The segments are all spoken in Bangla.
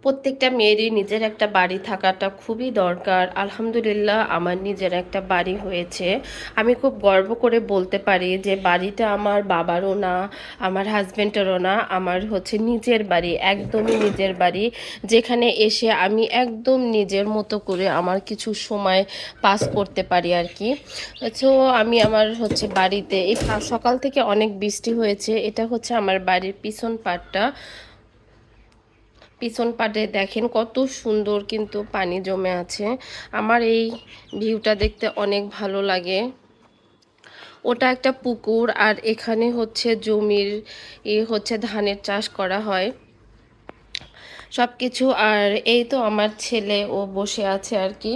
প্রত্যেকটা মেয়েরই নিজের একটা বাড়ি থাকাটা খুবই দরকার। আলহামদুলিল্লাহ আমার নিজের একটা বাড়ি হয়েছে। আমি খুব গর্ব করে বলতে পারি যে বাড়িটা আমার বাবারও না, আমার হাজব্যান্ডেরও না, আমার হচ্ছে নিজের বাড়ি, একদমই নিজের বাড়ি। যেখানে এসে আমি একদম নিজের মতো করে আমার কিছু সময় পাস করতে পারি আর কি। তো আমি আমার হচ্ছে বাড়িতে এই সকাল থেকে অনেক বৃষ্টি হয়েছে। এটা হচ্ছে আমার বাড়ির পিছন পাড়টা। পিছন পাড়ে দেখেন কত সুন্দর কিন্তু পানি জমে আছে। আমার এই ভিউটা দেখতে অনেক ভালো লাগে। ওটা একটা পুকুর, আর এখানে হচ্ছে জমির হচ্ছে ধানের চাষ করা হয় সব কিছু। আর এই তো আমার ছেলে, ও বসে আছে আর কি।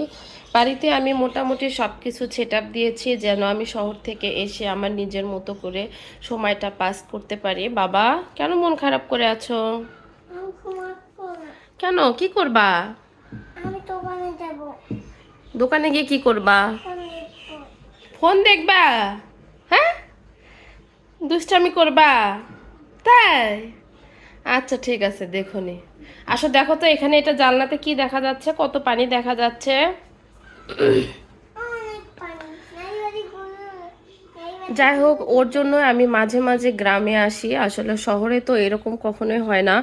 বাড়িতে আমি মোটামুটি সব কিছু সেট আপ দিয়েছি যেন আমি শহর থেকে এসে আমার নিজের মতো করে সময়টা পাস করতে পারি। বাবা, কেন মন খারাপ করে আছো? কেন, কি করবা? আমি দোকানে যাব। দোকানে গিয়ে কি করবা? ফোন দেখবো। ফোন দেখবা? হ্যাঁ, দুষ্টামি করবা? তাই? আচ্ছা ঠিক আছে, দেখো নি। আসো দেখো তো এখানে এটা জানলাতে কি দেখা যাচ্ছে, কত পানি দেখা যাচ্ছে। অনেক পানি। যাই হোক, ওর জন্য আমি মাঝে মাঝে গ্রামে আসি। আসলে শহরে তো এরকম কখনোই হয় না,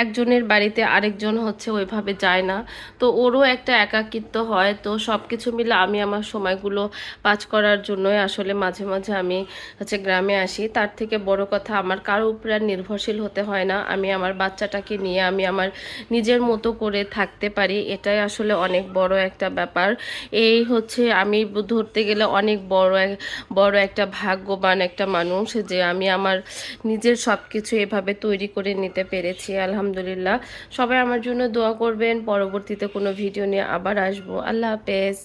একজনের বাড়িতে আরেকজন হচ্ছে ওইভাবে যায় না। তো ওরও একটা একাকিত্ব হয়। তো সব কিছু মিলে আমি আমার সময়গুলো পাস করার জন্যই আসলে মাঝে মাঝে আমি হচ্ছে গ্রামে আসি। তার থেকে বড় কথা, আমার কারো উপরে আর নির্ভরশীল হতে হয় না। আমি আমার বাচ্চাটাকে নিয়ে আমি আমার নিজের মতো করে থাকতে পারি, এটাই আসলে অনেক বড় একটা ব্যাপার। এই হচ্ছে আমি ধরতে গেলে অনেক বড় একটা ভাগ্যবান একটা মানুষ যে আমি আমার নিজের সব কিছু এভাবে তৈরি করে নিতে পেরেছি, আলহামদুলিল্লাহ। সবাই আমার জন্য দোয়া করবেন। পরবর্তীতে কোনো ভিডিও নিয়ে আবার আসবো। আল্লাহ হাফেজ।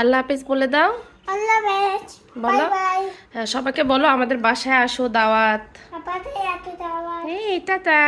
আল্লাহ হাফেজ বলে দাও। আল্লাহ হাফেজ। বাই বলো। বাই। হ্যাঁ, সবাইকে বলো আমাদের বাসায় আসো, দাওয়াত। আপাতত এত যাওয়া। এই টাটা।